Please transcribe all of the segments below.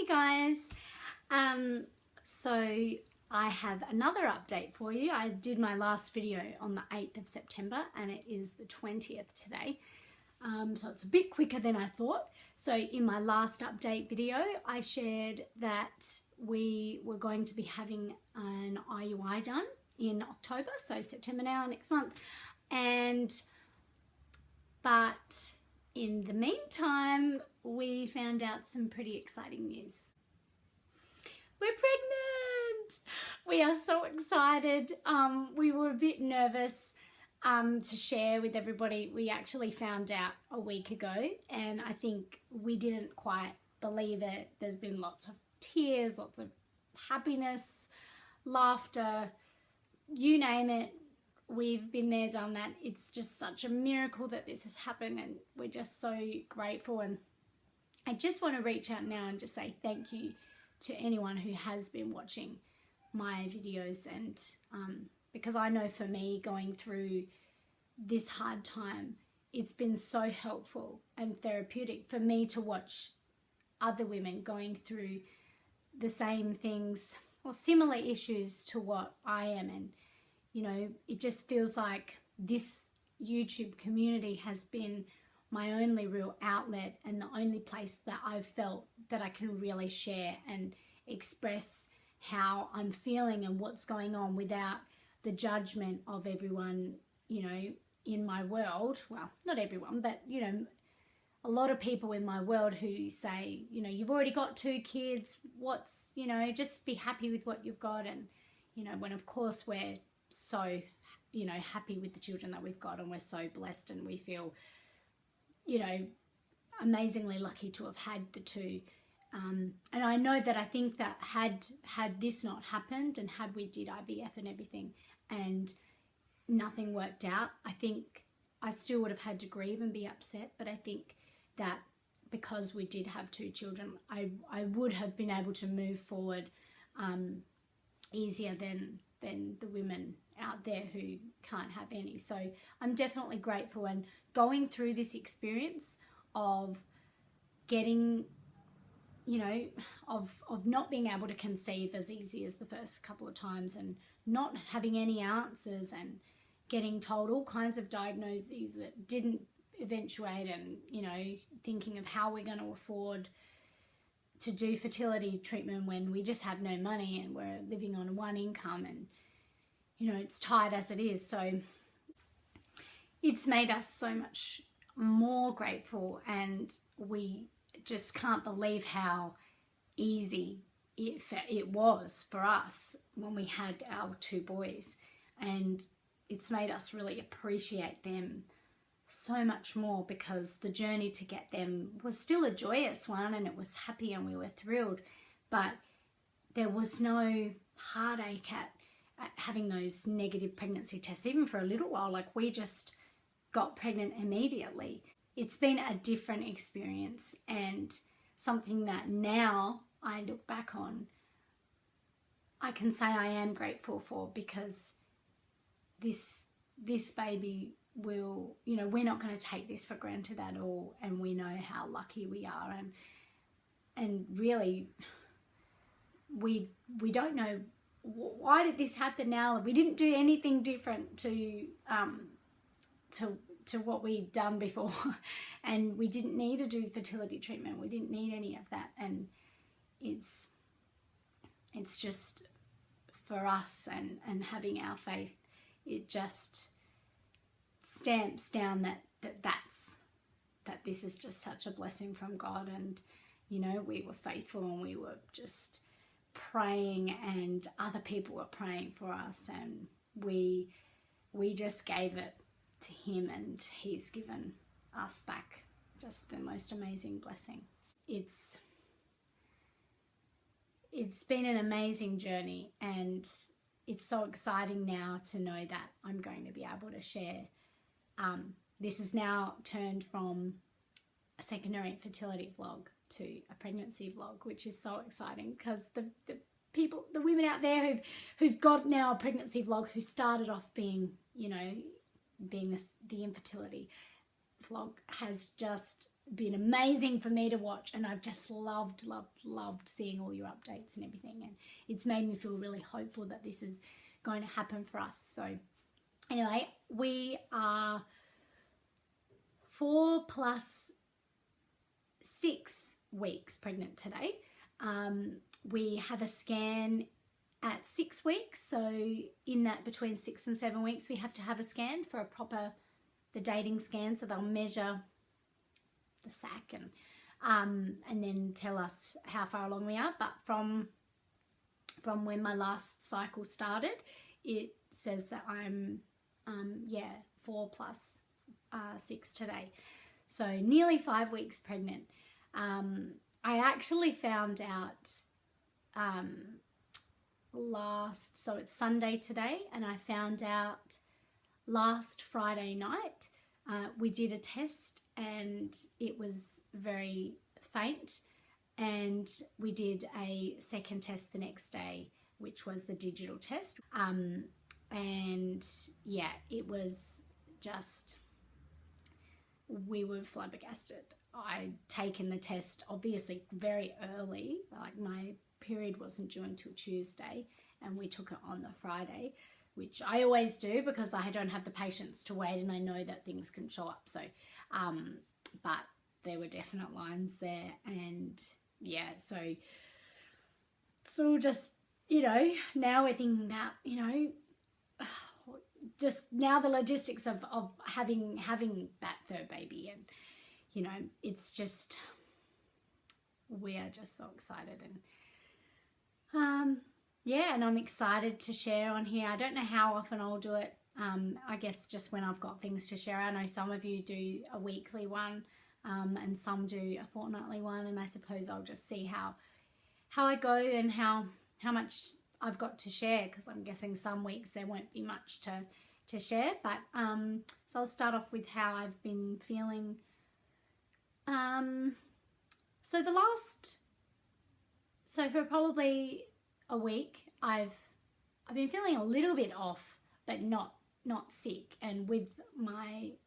guys, so I have another update for you. I did my last video on the 8th of September and it is the 20th today, so it's a bit quicker than I thought. So in my last update video I shared that we were going to be having an IUI done in October, so September now, next month, but in the meantime we found out some pretty exciting news. We're pregnant! We are so excited. We were a bit nervous to share with everybody. We actually found out a week ago and I think we didn't quite believe it. There's been lots of tears, lots of happiness, laughter, you name it. We've been there, done that. It's just such a miracle that this has happened and we're just so grateful. And I just want to reach out now and just say thank you to anyone who has been watching my videos, and because I know for me going through this hard time, it's been so helpful and therapeutic for me to watch other women going through the same things or similar issues to what I am. And you know, it just feels like this YouTube community has been my only real outlet and the only place that I've felt that I can really share and express how I'm feeling and what's going on without the judgment of everyone, you know, in my world. Well, not everyone, but you know, a lot of people in my world who say, you know, you've already got 2 kids, what's, you know, just be happy with what you've got. And you know, when of course we're so, you know, happy with the children that we've got and we're so blessed and we feel, you know, amazingly lucky to have had the 2. And I know that I think that had this not happened and had we did IVF and everything and nothing worked out, I think I still would have had to grieve and be upset. But I think that because we did have 2 children, I would have been able to move forward easier than the women out there who can't have any. So I'm definitely grateful, and going through this experience of getting, you know, of not being able to conceive as easy as the first couple of times and not having any answers and getting told all kinds of diagnoses that didn't eventuate, and you know, thinking of how we're going to afford to do fertility treatment when we just have no money and we're living on one income, and you know, it's tight as it is. So it's made us so much more grateful, and we just can't believe how easy it was for us when we had our 2 boys, and it's made us really appreciate them so much more, because the journey to get them was still a joyous one and it was happy and we were thrilled, but there was no heartache at having those negative pregnancy tests, even for a little while. Like, we just got pregnant immediately. It's been a different experience, and something that now I look back on, I can say I am grateful for, because this baby will, you know, we're not going to take this for granted at all, and we know how lucky we are, and really we don't know why did this happen now. We didn't do anything different to what we'd done before and we didn't need to do fertility treatment. We didn't need any of that, and it's just for us and having our faith, it just stamps down that this is just such a blessing from God. And you know, we were faithful and we were just praying, and other people were praying for us, and we just gave it to him, and he's given us back just the most amazing blessing. It's been an amazing journey, and it's so exciting now to know that I'm going to be able to share. This has now turned from a secondary infertility vlog to a pregnancy vlog, which is so exciting, because the women out there who've got now a pregnancy vlog, who started off being, you know, being the infertility vlog, has just been amazing for me to watch, and I've just loved seeing all your updates and everything, and it's made me feel really hopeful that this is going to happen for us. So anyway, we are 4 plus 6 weeks pregnant today. We have a scan at 6 weeks, so in that between 6 and 7 weeks we have to have a scan for a proper, the dating scan, so they'll measure the sac and then tell us how far along we are. But from when my last cycle started, it says that I'm 4 plus 6 today, so nearly 5 weeks pregnant. I actually found out so it's Sunday today, and I found out last Friday night. We did a test and it was very faint, and we did a second test the next day, which was the digital test. And yeah, it was just, we were flabbergasted. I'd taken the test obviously very early, like my period wasn't due until Tuesday, and we took it on the Friday, which I always do because I don't have the patience to wait, and I know that things can show up. So but there were definite lines there, and yeah, so it's all just, you know, now we're thinking about, you know, just now the logistics of having that third baby, and you know, it's just, we are just so excited. And yeah, and I'm excited to share on here. I don't know how often I'll do it. I guess just when I've got things to share. I know some of you do a weekly one, and some do a fortnightly one, and I suppose I'll just see how I go and how much I've got to share, because I'm guessing some weeks there won't be much to share. But so I'll start off with how I've been feeling. So for probably a week, I've been feeling a little bit off, but not sick. And with my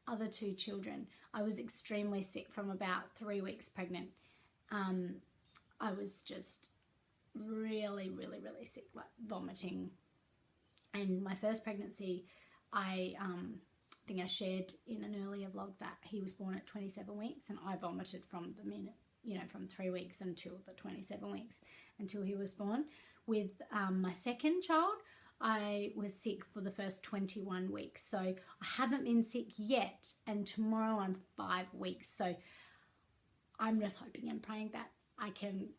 other 2 children, I was extremely sick from about 3 weeks pregnant. I was just really sick, like vomiting. And my first pregnancy, I think I shared in an earlier vlog that he was born at 27 weeks, and I vomited from the minute, you know, from 3 weeks until the 27 weeks until he was born. With my second child, I was sick for the first 21 weeks. So I haven't been sick yet, and tomorrow I'm 5 weeks. So I'm just hoping and praying that I can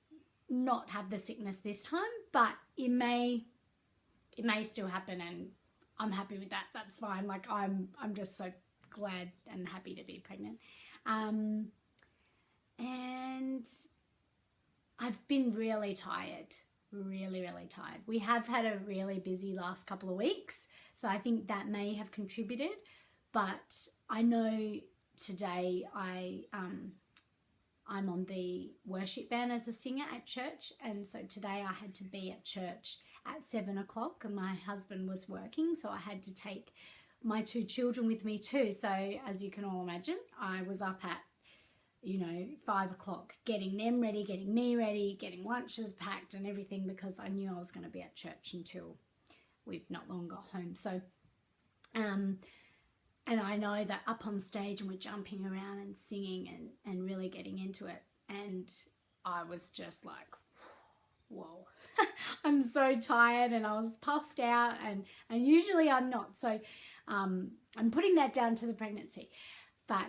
not have the sickness this time, but it may still happen, and I'm happy with that. That's fine. Like I'm just so glad and happy to be pregnant. And I've been really tired, really tired. We have had a really busy last couple of weeks, so I think that may have contributed. But I know today I'm on the worship band as a singer at church, and so today I had to be at church at 7 o'clock, and my husband was working, so I had to take my 2 children with me too. So as you can all imagine, I was up at, you know, 5 o'clock getting them ready, getting me ready, getting lunches packed and everything, because I knew I was going to be at church until we've not long got home. So and I know that up on stage and we're jumping around and singing and really getting into it, and I was just like, whoa. I'm so tired, and I was puffed out, and usually I'm not. So I'm putting that down to the pregnancy. But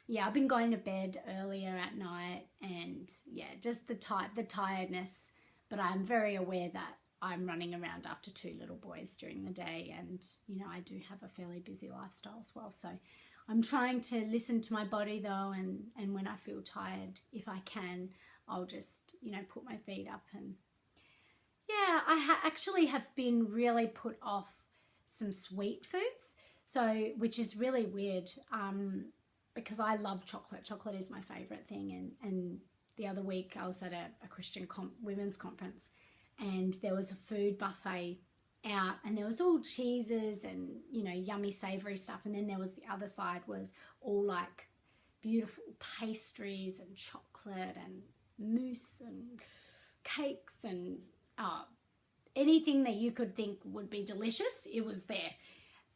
yeah, I've been going to bed earlier at night, and yeah, just the tiredness. But I'm very aware that I'm running around after 2 little boys during the day, and you know, I do have a fairly busy lifestyle as well. So I'm trying to listen to my body though, and when I feel tired, if I can, I'll just, you know, put my feet up. And yeah, I actually have been really put off some sweet foods, so which is really weird, because I love chocolate. Chocolate is my favorite thing. And the other week I was at a Christian women's conference, and there was a food buffet out, and there was all cheeses and, you know, yummy savory stuff, and then there was the other side was all like beautiful pastries and chocolate and mousse and cakes and anything that you could think would be delicious, it was there.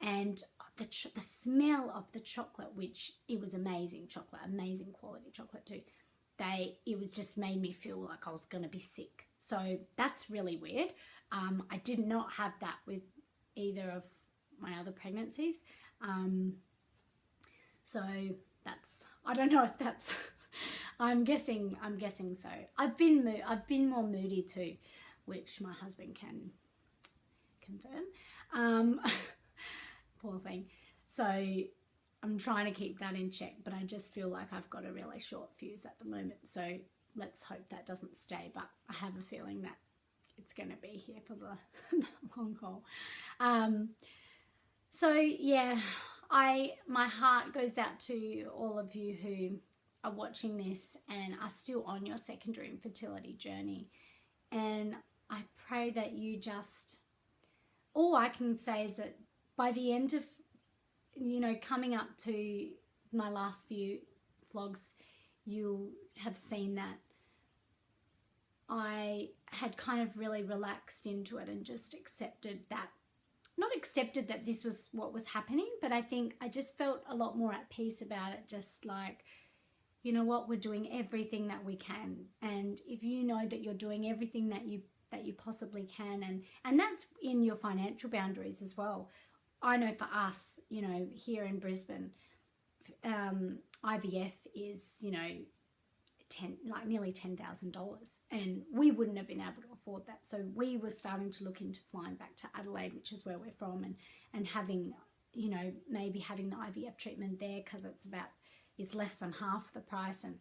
And the smell of the chocolate, which it was amazing chocolate, amazing quality chocolate too. It was just made me feel like I was going to be sick. So that's really weird. I did not have that with either of my other pregnancies. So that's, I don't know if that's, I'm guessing so. I've been more moody too, which my husband can confirm. Poor thing. So I'm trying to keep that in check, but I just feel like I've got a really short fuse at the moment. So let's hope that doesn't stay, but I have a feeling that it's going to be here for the long haul. So yeah, my heart goes out to all of you who are watching this and are still on your secondary infertility journey. And I pray that you just, all I can say is that by the end of, coming up to my last few vlogs, you'll have seen that I had kind of really relaxed into it and just accepted that, not accepted that this was what was happening, but I think I just felt a lot more at peace about it. Just like, you know what, we're doing everything that we can. And if you know that you're doing everything that you possibly can, and that's in your financial boundaries as well. I know for us, here in Brisbane, IVF is, nearly $10,000, and we wouldn't have been able to afford that. So we were starting to look into flying back to Adelaide, which is where we're from, and having, maybe having the IVF treatment there, because it's less than half the price. And,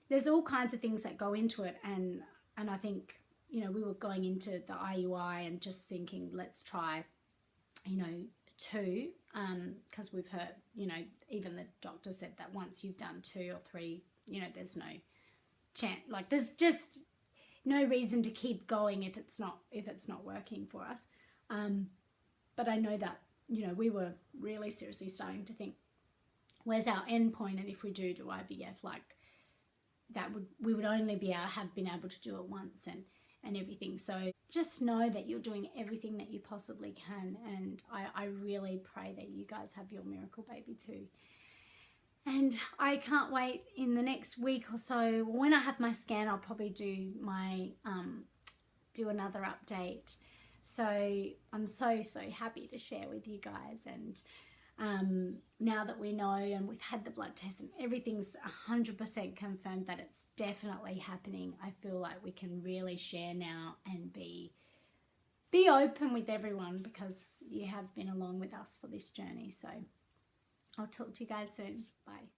there's all kinds of things that go into it. And I think, we were going into the IUI and just thinking, let's try, 2, because we've heard, even the doctor said that once you've done 2 or 3, there's no chance, like there's just no reason to keep going if it's not working for us. But I know that, we were really seriously starting to think, where's our end point? And if we do IVF, like we would only have been able to do it once and everything. So just know that you're doing everything that you possibly can. And I really pray that you guys have your miracle baby too. And I can't wait in the next week or so. When I have my scan, I'll probably do another update. So I'm so happy to share with you guys. And now that we know and we've had the blood test and everything's 100% confirmed that it's definitely happening, I feel like we can really share now and be open with everyone, because you have been along with us for this journey. So I'll talk to you guys soon. Bye.